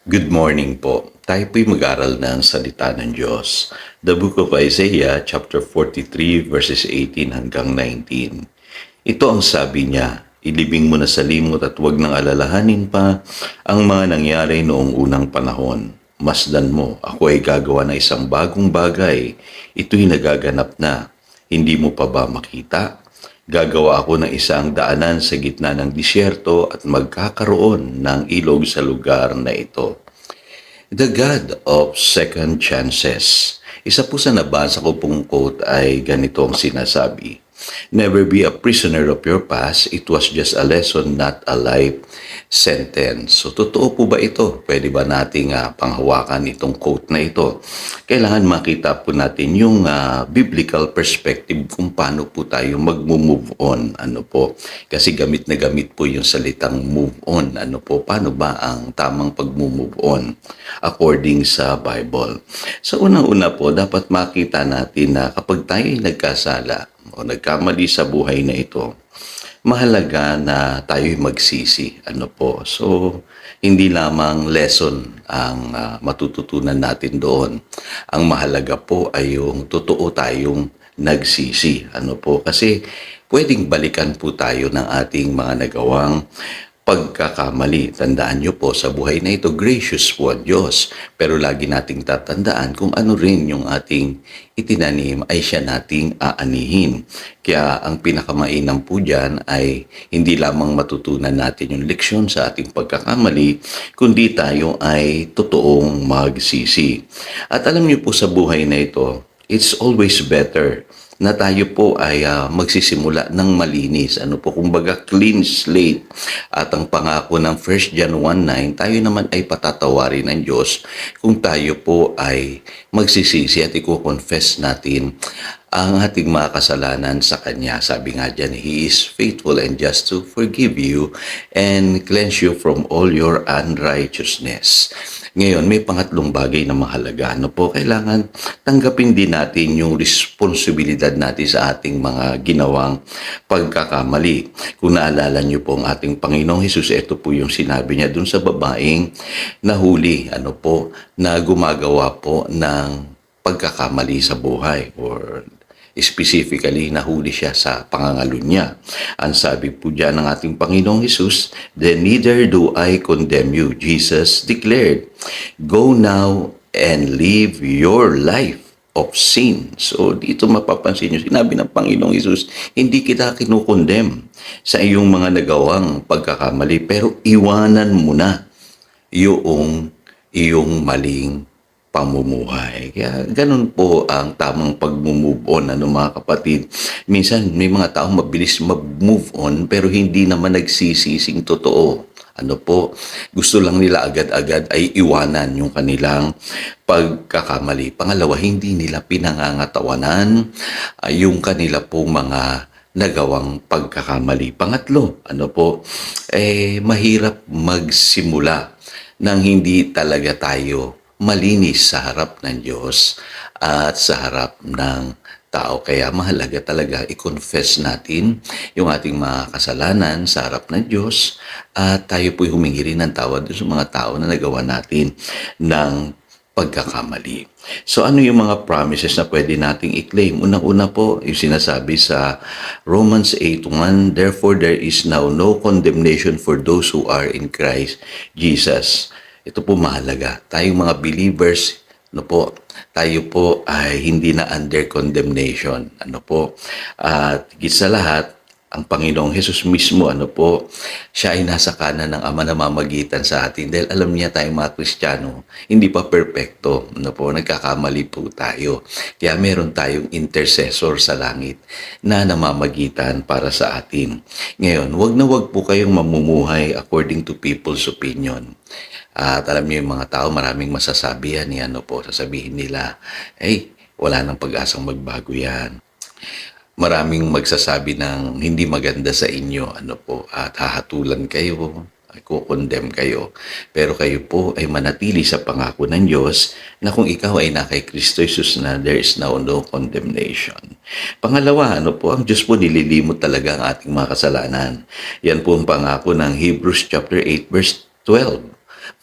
Good morning po. Tayo po'y mag-aral ng salita ng Diyos. The Book of Isaiah, chapter 43, verses 18 hanggang 19. Ito ang sabi niya, ilibing mo na sa limot at huwag nang alalahanin pa ang mga nangyari noong unang panahon. Masdan mo, ako ay gagawa ng isang bagong bagay. Ito'y nagaganap na. Hindi mo pa ba makita? Gagawa ako ng isang daanan sa gitna ng disyerto at magkakaroon ng ilog sa lugar na ito. The God of Second Chances. Isa po sa nabasa ko pong quote ay ganito ang sinasabi. Never be a prisoner of your past. It was just a lesson, not a life sentence. So, totoo po ba ito? Pwede ba nating panghawakan itong quote na ito? Kailangan makita po natin yung biblical perspective kung paano po tayo mag-move on. Ano po? Kasi gamit na gamit po yung salitang move on. Ano po? Paano ba ang tamang pag-move on according sa Bible? So, unang-una po, dapat makita natin na kapag tayo ay nagkasala, o nagkamali sa buhay na ito, mahalaga na tayo'y magsisi. Ano po? So, hindi lamang lesson ang matututunan natin doon. Ang mahalaga po ay yung totoo tayong nagsisi. Ano po? Kasi pwedeng balikan po tayo ng ating mga nagawang pagkakamali. Tandaan nyo po, sa buhay na ito, gracious po ang Diyos. Pero lagi nating tatandaan kung ano rin yung ating itinanim ay siya nating aanihin. Kaya ang pinakamainam po dyan ay hindi lamang matutunan natin yung leksyon sa ating pagkakamali, kundi tayo ay totoong magsisi. At alam niyo po sa buhay na ito, it's always better na tayo po ay magsisimula ng malinis. Ano po, kumbaga clean slate. At ang pangako ng 1 John 1:9, tayo naman ay patatawarin ng Diyos kung tayo po ay magsisisi at i-confess natin ang ating mga kasalanan sa Kanya. Sabi nga dyan, He is faithful and just to forgive you and cleanse you from all your unrighteousness. Ngayon, may pangatlong bagay na mahalaga. Ano po, kailangan tanggapin din natin yung responsibilidad natin sa ating mga ginawang pagkakamali. Kung naalala niyo po ang ating Panginoong Hesus, ito po yung sinabi niya dun sa babaeng nahuli, ano po, na gumagawa po ng pagkakamali sa buhay or specifically, nahuli siya sa pangangalo niya. Ang sabi po dyan ng ating Panginoong Hesus, "Then neither do I condemn you," Jesus declared. "Go now and live your life of sin." So, dito mapapansin nyo, sinabi ng Panginoong Hesus, hindi kita kinukondem sa iyong mga nagawang pagkakamali, pero iwanan mo na iyong maling pamumuhay. Kaya ganun po ang tamang pag-move on, mga kapatid. Minsan may mga tao mabilis mag-move on pero hindi naman nagsisising totoo. Ano po, gusto lang nila agad-agad ay iwanan yung kanilang pagkakamali. Pangalawa, hindi nila pinangangatawanan yung kanila po mga nagawang pagkakamali. Pangatlo, mahirap magsimula nang hindi talaga tayo malinis sa harap ng Diyos at sa harap ng tao. Kaya mahalaga talaga i-confess natin yung ating mga kasalanan sa harap ng Diyos at tayo po'y humingi rin ng tawad sa mga tao na nagawa natin ng pagkakamali. So ano yung mga promises na pwede nating i-claim? Unang-una po, yung sinasabi sa Romans 8:1, "Therefore there is now no condemnation for those who are in Christ Jesus." Ito po mahalaga. Tayong mga believers, tayo po ay hindi na under condemnation. At higit sa lahat, ang Panginoong Hesus mismo, siya ay nasa kanan ng Ama na mamagitan sa atin. Dahil alam niya tayong mga Kristiyano, hindi pa perpekto. Nagkakamali po tayo. Kaya meron tayong intercessor sa langit na namamagitan para sa atin. Ngayon, wag po kayong mamumuhay according to people's opinion. At alam niyo yung mga tao, maraming masasabi yan, sasabihin nila, wala nang pag-asang magbago yan. Maraming magsasabi ng hindi maganda sa inyo, at hahatulan kayo, i-condemn kayo. Pero kayo po ay manatili sa pangako ng Diyos na kung ikaw ay na kay Kristo Jesus na there is now no condemnation. Pangalawa, ang Diyos po nililimot talaga ang ating mga kasalanan. Yan po ang pangako ng Hebrews chapter 8 verse 12.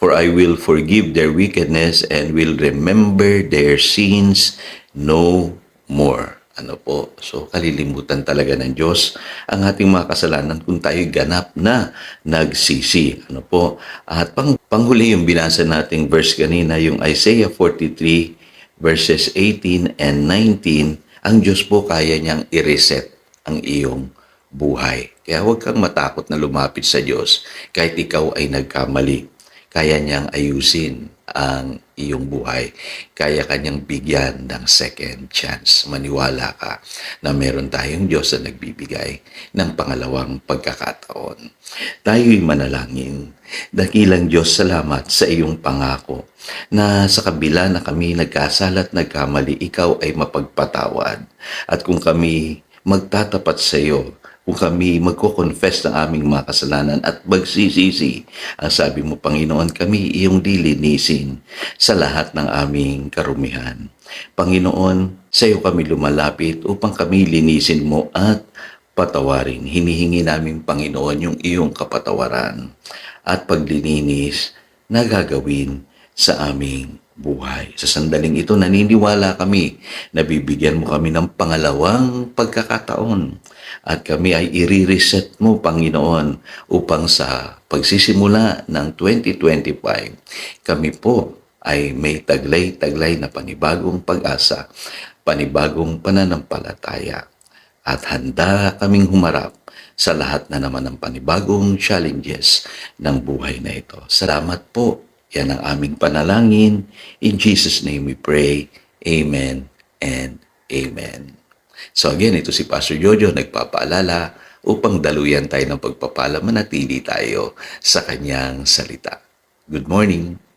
For I will forgive their wickedness and will remember their sins no more. Ano po? So, kalilimutan talaga ng Diyos ang ating mga kasalanan kung tayo ganap na nagsisi. Ano po? At panghuli yung binasa nating verse kanina, yung Isaiah 43 verses 18 and 19, ang Diyos po kaya niyang i-reset ang iyong buhay. Kaya huwag kang matakot na lumapit sa Diyos kahit ikaw ay nagkamali. Kaya niyang ayusin ang iyong buhay. Kaya kanyang bigyan ng second chance. Maniwala ka na meron tayong Diyos na nagbibigay ng pangalawang pagkakataon. Tayo'y manalangin. Dakilang Diyos, salamat sa iyong pangako na sa kabila na kami nagkasala at nagkamali, ikaw ay mapagpatawad. At kung kami magtatapat sa iyo, kung kami magko-confess ng aming mga kasalanan at magsisisi, ang sabi mo, Panginoon, kami iyong lilinisin sa lahat ng aming karumihan. Panginoon, sa iyo kami lumalapit upang kami linisin mo at patawarin. Hinihingi namin, Panginoon, yung iyong kapatawaran at paglilinis na gagawin sa aming buhay. Sa sandaling ito, naniniwala kami na bibigyan mo kami ng pangalawang pagkakataon at kami ay i-reset mo, Panginoon, upang sa pagsisimula ng 2025, kami po ay may taglay-taglay na panibagong pag-asa, panibagong pananampalataya, at handa kaming humarap sa lahat na naman ng panibagong challenges ng buhay na ito. Salamat po. Yan ang aming panalangin. In Jesus' name we pray. Amen and amen. So again, ito si Pastor Jojo nagpapaalala upang daluyan tayo ng pagpapala, manatili tayo sa kanyang salita. Good morning.